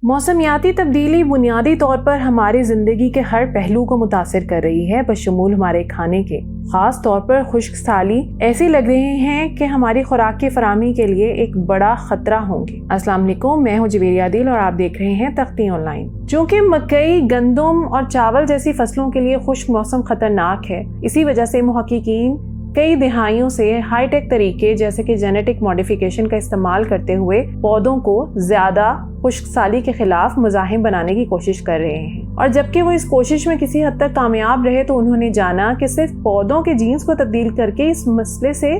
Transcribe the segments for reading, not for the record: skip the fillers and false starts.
मौसमियाती तब्दीली बुनियादी तौर पर हमारी ज़िंदगी के हर पहलू को मुतासिर कर रही है, बशमूल हमारे खाने के। ख़ास तौर पर खुश्क साली ऐसी लग रही हैं कि हमारी खुराक की फराहमी के लिए एक बड़ा ख़तरा होंगी। अस्सलाम वालेकुम, मैं हूँ जवेरिया आदिल और आप देख रहे हैं तख्ती ऑनलाइन। चूँकि मकई, गंदम और चावल जैसी फसलों के लिए खुश्क मौसम ख़तरनाक है, इसी वजह से मुहक्किकीन कई दिहाइयों से हाईटेक तरीके जैसे कि जेनेटिक मॉडिफिकेशन का इस्तेमाल करते हुए पौधों को ज्यादा खुश्क साली के खिलाफ मुज़ाहिम बनाने की कोशिश कर रहे हैं। और जबकि वो इस कोशिश में किसी हद तक कामयाब रहे तो उन्होंने जाना कि सिर्फ पौधों के जीन्स को तब्दील करके इस मसले से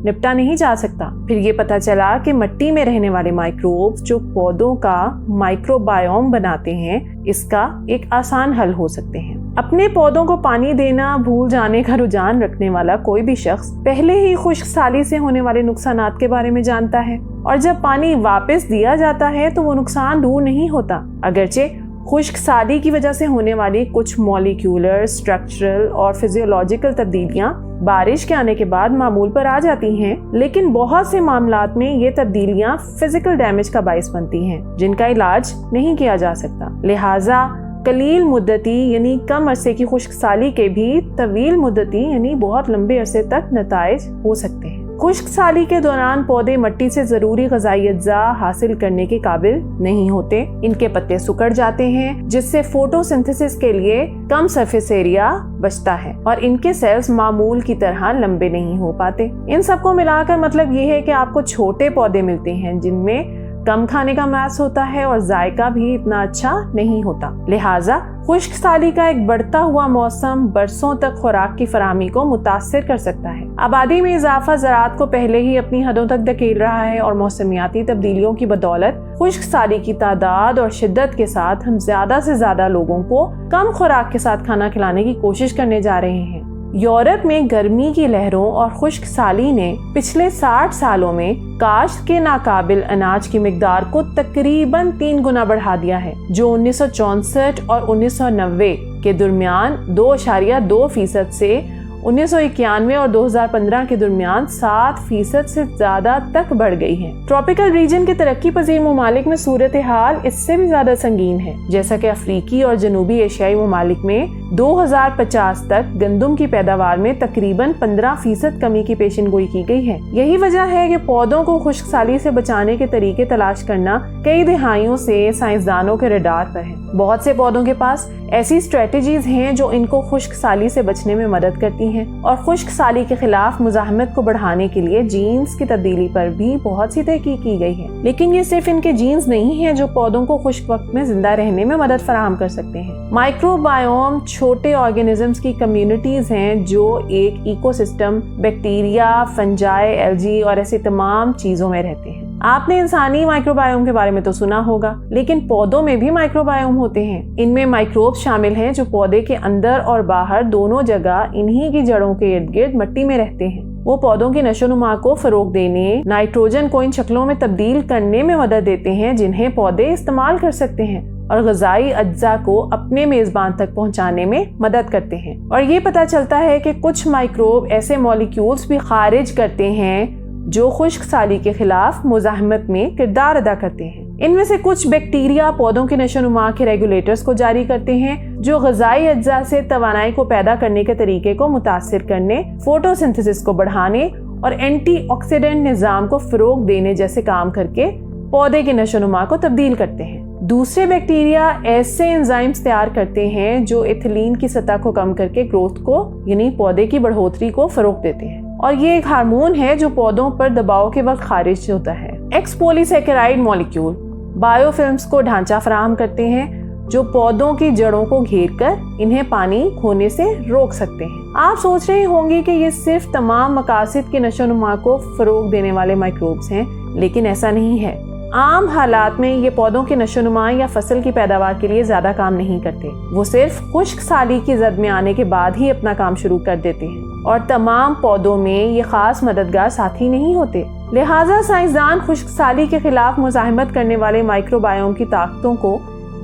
निपटा नहीं जा सकता। फिर ये पता चला कि मिट्टी में रहने वाले माइक्रोब्स जो पौधों का माइक्रोबायोम बनाते हैं, इसका एक आसान हल हो सकते हैं। अपने पौधों को पानी देना भूल जाने का रुझान रखने वाला कोई भी शख्स पहले ही खुश्क साली से होने वाले नुकसानात के बारे में जानता है, और जब पानी वापस दिया जाता है तो वो नुकसान दूर नहीं होता। अगरचे खुश्क साली की वजह से होने वाली कुछ मॉलिक्यूलर, स्ट्रक्चरल और फिजियोलॉजिकल तब्दीलियां बारिश के आने के बाद मामूल पर आ जाती हैं, लेकिन बहुत से मामलात में ये तब्दीलियां फिजिकल डैमेज का बाइस बनती हैं, जिनका इलाज नहीं किया जा सकता। लिहाजा कलील मुद्दती यानी कम अरसे की खुश्क साली के भी तवील मुद्दती यानी बहुत लंबे अरसे तक नताइज हो सकते हैं। खुश्क साली के दौरान पौधे मिट्टी से जरूरी ग़िज़ाई अज्जा हासिल करने के काबिल नहीं होते। इनके पत्ते सिकुड़ जाते हैं, जिससे फोटोसिंथेसिस के लिए कम सरफेस एरिया बचता है और इनके सेल्स मामूल की तरह लंबे नहीं हो पाते। इन सबको मिलाकर मतलब ये है कि आपको छोटे पौधे मिलते हैं जिनमें कम खाने का मास होता है और जायका भी इतना अच्छा नहीं होता। लिहाजा खुश्क साली का एक बढ़ता हुआ मौसम बरसों तक खुराक की फराहमी को मुतासिर कर सकता है। आबादी में इजाफा ज़राअत को पहले ही अपनी हदों तक धकेल रहा है और मौसमियाती तब्दीलियों की बदौलत खुश्क साली की तादाद और शिद्दत के साथ हम ज्यादा से ज्यादा लोगों को कम खुराक के साथ खाना खिलाने की कोशिश करने जा रहे हैं। यूरोप में गर्मी की लहरों और खुश्क साली ने पिछले 60 सालों में काश्त के नाकाबिल अनाज की मिकदार को तकरीबन 3 गुना बढ़ा दिया है, जो 1964 और 1990 के दरमियान 2.2% से 1991 और 2015 के दरमियान 7% से ज्यादा तक बढ़ गई है। ट्रॉपिकल रीजन के तरक्की पजीर ममालिक में सूरत हाल इससे भी ज्यादा संगीन है, जैसा कि अफ्रीकी और जनूबी एशियाई ममालिक में 2050 तक गंदम की पैदावार में तकरीबन 15% कमी की पेशिनगोई की गई है। यही वजह है कि पौधों को खुश्क साली से बचाने के तरीके तलाश करना कई दिहाइयों से साइंसदानों के रडार पर है। बहुत से पौधों के पास ऐसी स्ट्रेटजीज हैं जो इनको खुश्क साली से बचने में मदद करती हैं, और खुश्क साली के खिलाफ मुजाहमत को बढ़ाने के लिए जीन्स की तब्दीली पर भी बहुत सी तहकीक की गई है। लेकिन ये सिर्फ इनके जीन्स नहीं है जो पौधों को खुश्क वक्त में जिंदा रहने में मदद फराहम कर सकते हैं। माइक्रोबायोम छोटे ऑर्गेनिजम्स की कम्युनिटीज हैं जो एक इकोसिस्टम बैक्टीरिया, फंजाई, एल्गी और ऐसी तमाम चीजों में रहते हैं। आपने इंसानी माइक्रोबायोम के बारे में तो सुना होगा, लेकिन पौधों में भी माइक्रोबायोम होते हैं। इनमें माइक्रोब शामिल हैं जो पौधे के अंदर और बाहर दोनों जगह इन्हीं की जड़ों के इर्द गिर्द मिट्टी में रहते हैं। वो पौधों की नशोनुमा को फरोग देने, नाइट्रोजन को इन शक्लों में तब्दील करने में मदद देते हैं जिन्हें पौधे इस्तेमाल कर सकते हैं, और ग़िज़ाई अज्जा को अपने मेज़बान तक पहुंचाने में मदद करते हैं। और ये पता चलता है कि कुछ माइक्रोब ऐसे मॉलिक्यूल्स भी खारिज करते हैं जो खुश्क साली के खिलाफ मुज़ाहमत में किरदार अदा करते हैं। इनमें से कुछ बैक्टीरिया पौधों के नशोनुमा के रेगुलेटर्स को जारी करते हैं, जो ग़िज़ाई अज्जा से तवानाई को पैदा करने के तरीके को मुतासिर करने, फोटोसिंथेसिस को बढ़ाने और एंटीऑक्सीडेंट निज़ाम को फ़रोग देने जैसे काम करके पौधे के नशोनुमा को तब्दील करते हैं। दूसरे बैक्टीरिया ऐसे एंजाइम्स तैयार करते हैं जो एथिलीन की सतह को कम करके ग्रोथ को यानी पौधे की बढ़ोतरी को फरोग देते हैं, और ये एक हार्मोन है जो पौधों पर दबाव के वक्त खारिज होता है। एक्सपोलीसैकेराइड मॉलिक्यूल बायोफिल्म्स को ढांचा फराहम करते हैं जो पौधों की जड़ों को घेर कर इन्हें पानी खोने से रोक सकते हैं। आप सोच रहे होंगे कि ये सिर्फ तमाम मकासद के नशोनुमा को फरोग देने वाले माइक्रोब्स हैं, लेकिन ऐसा नहीं है। आम हालात में ये पौधों के नशोनुमा या फसल की पैदावार के लिए ज्यादा काम नहीं करते। वो सिर्फ खुश्क साली की जद में आने के बाद ही अपना काम शुरू कर देते हैं, और तमाम पौधों में ये खास मददगार साथी नहीं होते। लिहाजा साइंसदान खुश्क साली के खिलाफ मुज़ाहमत करने वाले माइक्रोबायोम की ताकतों को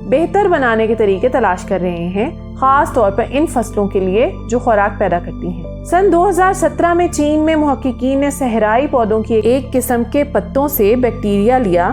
बेहतर बनाने के तरीके तलाश कर रहे हैं, खास तौर पर इन फसलों के लिए जो खुराक पैदा करती हैं। सन 2017 में चीन में मुहक्किकीन ने सहराई पौधों की एक किस्म के पत्तों से बैक्टीरिया लिया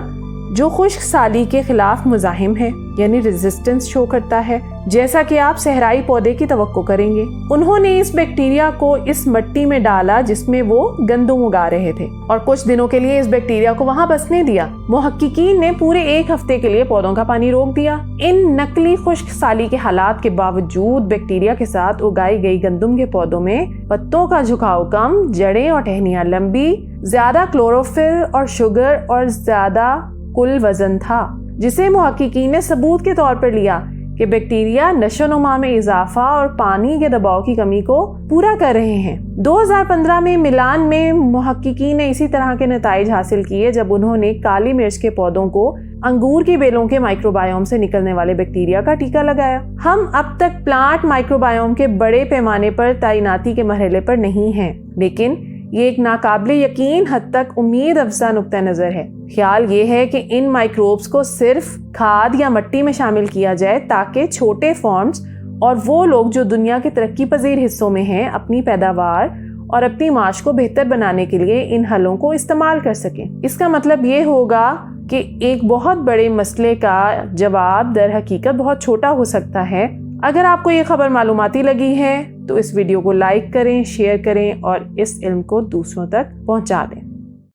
जो खुश्क साली के खिलाफ मुजाहिम है, यानी रेजिस्टेंस शो करता है, जैसा कि आप सहराई पौधे की तवक्को करेंगे। उन्होंने इस बैक्टीरिया को इस मिट्टी में डाला जिसमें वो गंदम उगा रहे थे और कुछ दिनों के लिए इस बैक्टीरिया को वहां बसने दिया। मुहक्किकीन ने पूरे 1 हफ्ते के लिए पौधों का पानी रोक दिया। इन नकली खुश्क साली के हालात के बावजूद बैक्टीरिया के साथ उगाई गई गंदम के पौधों में पत्तों का झुकाव कम, जड़ें और टहनियां लंबी, ज्यादा क्लोरोफिल और शुगर और ज्यादा कुल वजन था, जिसे मुहक्किकीन ने सबूत के तौर पर लिया कि बैक्टीरिया नशोनुमा में इजाफा और पानी के दबाव की कमी को पूरा कर रहे हैं। 2015 में मिलान में मुहक्किकीन ने इसी तरह के नताइज हासिल किए जब उन्होंने काली मिर्च के पौधों को अंगूर की बेलों के माइक्रोबायोम से निकलने वाले बैक्टीरिया का टीका लगाया। हम अब तक प्लांट माइक्रोबायोम के बड़े पैमाने पर तैनाती के मरहले पर नहीं हैं, लेकिन ये एक नाकाबिले यकीन हद तक उम्मीद अफजा नुक्ता नजर है। ख्याल ये है कि इन माइक्रोब्स को सिर्फ खाद या मिट्टी में शामिल किया जाए ताकि छोटे फॉर्म्स और वो लोग जो दुनिया के तरक्की पजीर हिस्सों में हैं अपनी पैदावार और अपनी माश को बेहतर बनाने के लिए इन हलों को इस्तेमाल कर सकें। इसका मतलब ये होगा कि एक बहुत बड़े मसले का जवाब दर हकीकत बहुत छोटा हो सकता है। अगर आपको ये खबर मालूमाती लगी है तो इस वीडियो को लाइक करें, शेयर करें और इस इल्म को दूसरों तक पहुंचा दें।